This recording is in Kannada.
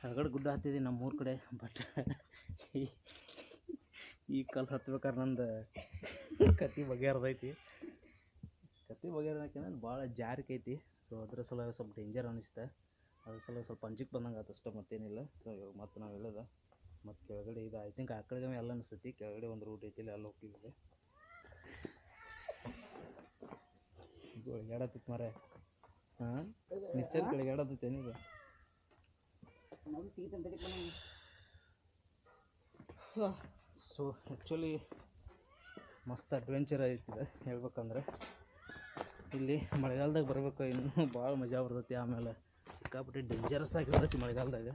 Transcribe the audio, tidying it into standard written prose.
ಕೆಳಗಡೆ ಗುಡ್ಡ ಹತ್ತಿದೆ ನಮ್ಮೂರ ಕಡೆ. ಬಟ್ ಈ ಕಲ್ಲು ಹತ್ಬೇಕಾದ್ರೆ ನಂದು ಕತೆ ಬಗೆಹರ್ದೈತಿ. ಕತೆ ಬಗೆಹರ್ದೈತಿ ಭಾಳ ಜಾರಿಕೈತಿ. ಸೊ ಅದ್ರ ಸಲುವಾಗಿ ಸ್ವಲ್ಪ ಡೇಂಜರ್ ಅನ್ನಿಸ್ತೆ. ಅದ್ರ ಸಲುವಾಗಿ ಸ್ವಲ್ಪ ಅಂಜಿಕೆ ಬಂದಂಗೆ ಆಯ್ತು ಅಷ್ಟೇ, ಮತ್ತೇನಿಲ್ಲ. ಸೊ ಇವಾಗ ಮತ್ತೆ ನಾವು ಹೇಳೋದು ಮತ್ತು ಕೆಳಗಡೆ ಇದು ಐ ಥಿಂಕ್ ಆ ಕಡೆಗೆ ಎಲ್ಲ ಅನಿಸ್ತೈತಿ. ಕೆಳಗಡೆ ಒಂದು ರೂಟ್ ಐತಿ, ಅಲ್ಲಿ ಹೋಗ್ತಿದ್ದೆ. ಇದು ಒಳಗಾಡತ್ತಿತ್ತು ಮರ. ಹಾಂ, ನಿಚ್ಚಲ್ ಕೆಳಗಾಡತ್ತೈತೆ ಏನಿದೆ. ಸೊ ಆ್ಯಕ್ಚುಲಿ ಮಸ್ತ್ ಅಡ್ವೆಂಚರ್ ಐತಿದೆ ಹೇಳ್ಬೇಕಂದ್ರೆ. ಇಲ್ಲಿ ಮಳೆಗಾಲದಾಗ ಬರ್ಬೇಕು, ಇನ್ನೂ ಭಾಳ ಮಜಾ ಬರ್ತೈತಿ. ಆಮೇಲೆ ಸಿಕ್ಕಾಪಟ್ಟೆ ಡೇಂಜರಸ್ ಆಗಿರ್ತೈತಿ ಮಳೆಗಾಲದಾಗ.